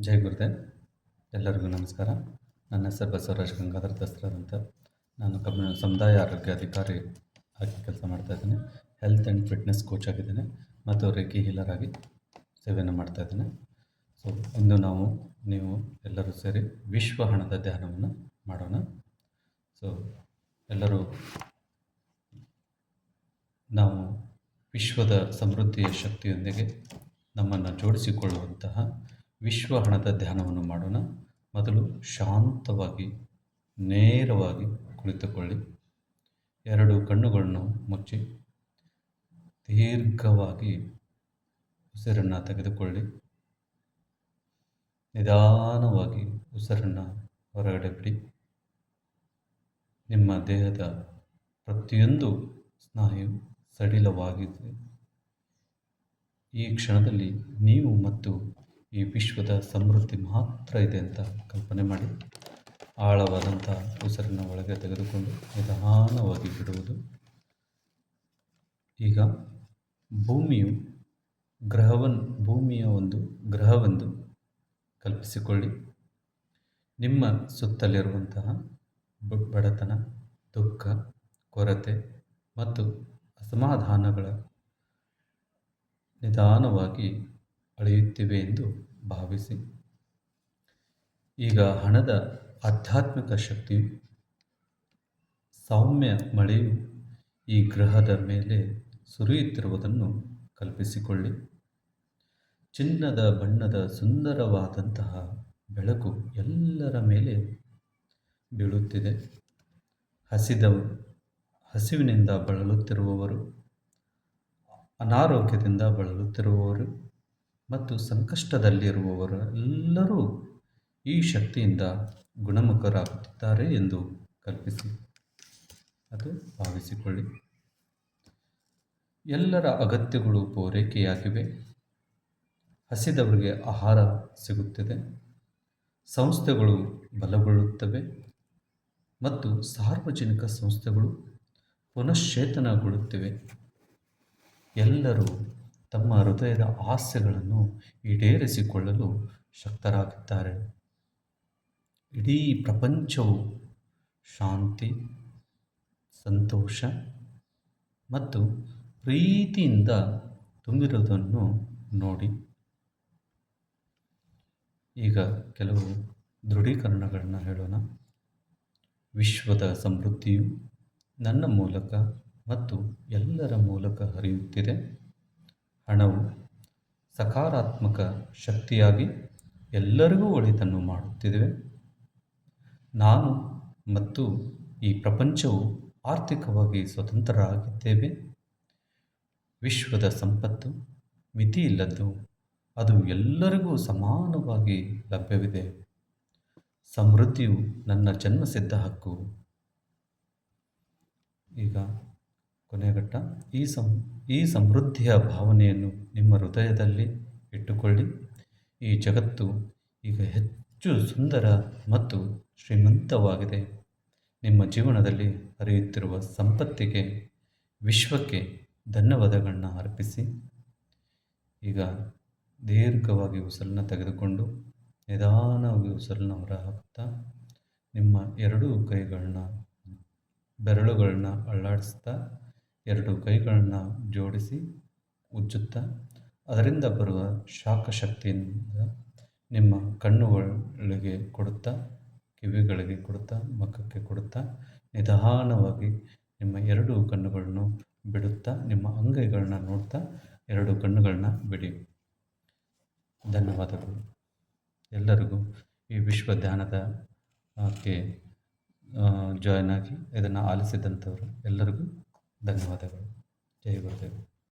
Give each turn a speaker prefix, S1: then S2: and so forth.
S1: ಜೈ ಗುರುದೇವ್. ಎಲ್ಲರಿಗೂ ನಮಸ್ಕಾರ. ನನ್ನ ಹೆಸರು ಬಸವರಾಜ್ ಗಂಗಾಧರ ದಸ್ರಾವ್ ಅಂತ. ನಾನು ಸಮುದಾಯ ಆರೋಗ್ಯ ಅಧಿಕಾರಿ ಆಗಿ ಕೆಲಸ ಮಾಡ್ತಾಯಿದ್ದೇನೆ. ಹೆಲ್ತ್ ಆ್ಯಂಡ್ ಫಿಟ್ನೆಸ್ ಕೋಚ್ ಆಗಿದ್ದೇನೆ ಮತ್ತು ರೇಖಿ ಹೀಲರ್ ಆಗಿ ಸೇವೆಯನ್ನು ಮಾಡ್ತಾಯಿದ್ದೇನೆ. ಸೊ ಇಂದು ನೀವು ಎಲ್ಲರೂ ಸೇರಿ ವಿಶ್ವ ಹಣದ ಧ್ಯಾನವನ್ನು ಮಾಡೋಣ. ಸೊ ಎಲ್ಲರೂ ನಾವು ವಿಶ್ವದ ಸಮೃದ್ಧಿಯ ಶಕ್ತಿಯೊಂದಿಗೆ ನಮ್ಮನ್ನು ಜೋಡಿಸಿಕೊಳ್ಳುವಂತಹ ವಿಶ್ವ ಹಣದ ಧ್ಯಾನವನ್ನು ಮಾಡೋಣ. ಮೊದಲು ಶಾಂತವಾಗಿ ನೇರವಾಗಿ ಕುಳಿತುಕೊಳ್ಳಿ. ಎರಡು ಕಣ್ಣುಗಳನ್ನು ಮುಚ್ಚಿ ದೀರ್ಘವಾಗಿ ಉಸಿರನ್ನು ತೆಗೆದುಕೊಳ್ಳಿ. ನಿಧಾನವಾಗಿ ಉಸಿರನ್ನು ಹೊರಗಡೆ ಬಿಡಿ. ನಿಮ್ಮ ದೇಹದ ಪ್ರತಿಯೊಂದು ಸ್ನಾಯು ಸಡಿಲವಾಗಿದೆ. ಈ ಕ್ಷಣದಲ್ಲಿ ನೀವು ಮತ್ತು ಈ ವಿಶ್ವದ ಸಮೃದ್ಧಿ ಮಾತ್ರ ಇದೆ ಅಂತ ಕಲ್ಪನೆ ಮಾಡಿ ಆಳವಾದಂಥ ಉಸಿರನ್ನು ಒಳಗೆ ತೆಗೆದುಕೊಂಡು ನಿಧಾನವಾಗಿ ಬಿಡುವುದು. ಈಗ ಭೂಮಿಯ ಒಂದು ಗ್ರಹವೆಂದು ಕಲ್ಪಿಸಿಕೊಳ್ಳಿ. ನಿಮ್ಮ ಸುತ್ತಲಿರುವಂತಹ ಬಡತನ, ದುಃಖ, ಕೊರತೆ ಮತ್ತು ಅಸಮಾಧಾನಗಳ ನಿಧಾನವಾಗಿ ಅಳೆಯುತ್ತಿವೆ ಎಂದು ಭಾವಿಸಿ. ಈಗ ಹಣದ ಆಧ್ಯಾತ್ಮಿಕ ಶಕ್ತಿಯು ಸೌಮ್ಯ ಮಳೆಯು ಈ ಗ್ರಹದ ಮೇಲೆ ಸುರಿಯುತ್ತಿರುವುದನ್ನು ಕಲ್ಪಿಸಿಕೊಳ್ಳಿ. ಚಿನ್ನದ ಬಣ್ಣದ ಸುಂದರವಾದಂತಹ ಬೆಳಕು ಎಲ್ಲರ ಮೇಲೆ ಬೀಳುತ್ತಿದೆ. ಹಸಿವಿನಿಂದ ಬಳಲುತ್ತಿರುವವರು, ಅನಾರೋಗ್ಯದಿಂದ ಬಳಲುತ್ತಿರುವವರು ಮತ್ತು ಸಂಕಷ್ಟದಲ್ಲಿರುವವರೆಲ್ಲರೂ ಈ ಶಕ್ತಿಯಿಂದ ಗುಣಮುಖರಾಗುತ್ತಿದ್ದಾರೆ ಎಂದು ಕಲ್ಪಿಸಿ ಅದು ಭಾವಿಸಿಕೊಳ್ಳಿ. ಎಲ್ಲರ ಅಗತ್ಯಗಳು ಪೂರೈಕೆಯಾಗಿವೆ. ಹಸಿದವರಿಗೆ ಆಹಾರ ಸಿಗುತ್ತಿದೆ. ಸಂಸ್ಥೆಗಳು ಬಲಗೊಳ್ಳುತ್ತವೆ ಮತ್ತು ಸಾರ್ವಜನಿಕ ಸಂಸ್ಥೆಗಳು ಪುನಶ್ಚೇತನಗೊಳ್ಳುತ್ತಿವೆ. ಎಲ್ಲರೂ ತಮ್ಮ ಹೃದಯದ ಆಸೆಗಳನ್ನು ಈಡೇರಿಸಿಕೊಳ್ಳಲು ಶಕ್ತರಾಗಿದ್ದಾರೆ. ಇಡೀ ಪ್ರಪಂಚವು ಶಾಂತಿ, ಸಂತೋಷ ಮತ್ತು ಪ್ರೀತಿಯಿಂದ ತುಂಬಿರುವುದನ್ನು ನೋಡಿ. ಈಗ ಕೆಲವು ದೃಢೀಕರಣಗಳನ್ನು ಹೇಳೋಣ. ವಿಶ್ವದ ಸಮೃದ್ಧಿಯು ನನ್ನ ಮೂಲಕ ಮತ್ತು ಎಲ್ಲರ ಮೂಲಕ ಹರಿಯುತ್ತಿದೆ. ಹಣವು ಸಕಾರಾತ್ಮಕ ಶಕ್ತಿಯಾಗಿ ಎಲ್ಲರಿಗೂ ಒಳಿತನ್ನು ಮಾಡುತ್ತಿದೆ. ನಾನು ಮತ್ತು ಈ ಪ್ರಪಂಚವು ಆರ್ಥಿಕವಾಗಿ ಸ್ವತಂತ್ರರಾಗಿದ್ದೇವೆ. ವಿಶ್ವದ ಸಂಪತ್ತು ಮಿತಿಯಿಲ್ಲದ್ದು, ಅದು ಎಲ್ಲರಿಗೂ ಸಮಾನವಾಗಿ ಲಭ್ಯವಿದೆ. ಸಮೃದ್ಧಿಯು ನನ್ನ ಜನ್ಮಸಿದ್ಧ ಹಕ್ಕು. ಈಗ ಕೊನೆಘಟ್ಟ. ಈ ಸಮೃದ್ಧಿಯ ಭಾವನೆಯನ್ನು ನಿಮ್ಮ ಹೃದಯದಲ್ಲಿ ಇಟ್ಟುಕೊಳ್ಳಿ. ಈ ಜಗತ್ತು ಈಗ ಹೆಚ್ಚು ಸುಂದರ ಮತ್ತು ಶ್ರೀಮಂತವಾಗಿದೆ. ನಿಮ್ಮ ಜೀವನದಲ್ಲಿ ಹರಿಯುತ್ತಿರುವ ಸಂಪತ್ತಿಗೆ, ವಿಶ್ವಕ್ಕೆ ಧನ್ಯವಾದಗಳನ್ನ ಅರ್ಪಿಸಿ. ಈಗ ದೀರ್ಘವಾಗಿ ಉಸಿರನ್ನು ತೆಗೆದುಕೊಂಡು ನಿಧಾನವಾಗಿ ಉಸಿರನ್ನು ಹೊರಹಾಕುತ್ತಾ ನಿಮ್ಮ ಎರಡೂ ಕೈಗಳನ್ನ, ಬೆರಳುಗಳನ್ನ ಅಲ್ಲಾಡಿಸ್ತಾ, ಎರಡು ಕೈಗಳನ್ನು ಜೋಡಿಸಿ ಉಜ್ಜುತ್ತಾ, ಅದರಿಂದ ಬರುವ ಶಾಖ ಶಕ್ತಿಯಿಂದ ನಿಮ್ಮ ಕಣ್ಣುಗಳಿಗೆ ಕೊಡುತ್ತಾ, ಕಿವಿಗಳಿಗೆ ಕೊಡುತ್ತಾ, ಮುಖಕ್ಕೆ ಕೊಡುತ್ತಾ, ನಿಧಾನವಾಗಿ ನಿಮ್ಮ ಎರಡು ಕಣ್ಣುಗಳನ್ನು ಬಿಡುತ್ತಾ, ನಿಮ್ಮ ಅಂಗೈಗಳನ್ನ ನೋಡ್ತಾ ಎರಡು ಕಣ್ಣುಗಳನ್ನ ಬಿಡಿ. ಧನ್ಯವಾದಗಳು. ಎಲ್ಲರಿಗೂ ಈ ವಿಶ್ವ ಧ್ಯಾನದ ಜಾಯ್ನ್ ಆಗಿ ಇದನ್ನು ಆಲಿಸಿದಂಥವರು ಎಲ್ಲರಿಗೂ ಧನ್ಯವಾದಗಳು. ಜೈ ಗುರುದೇವ್.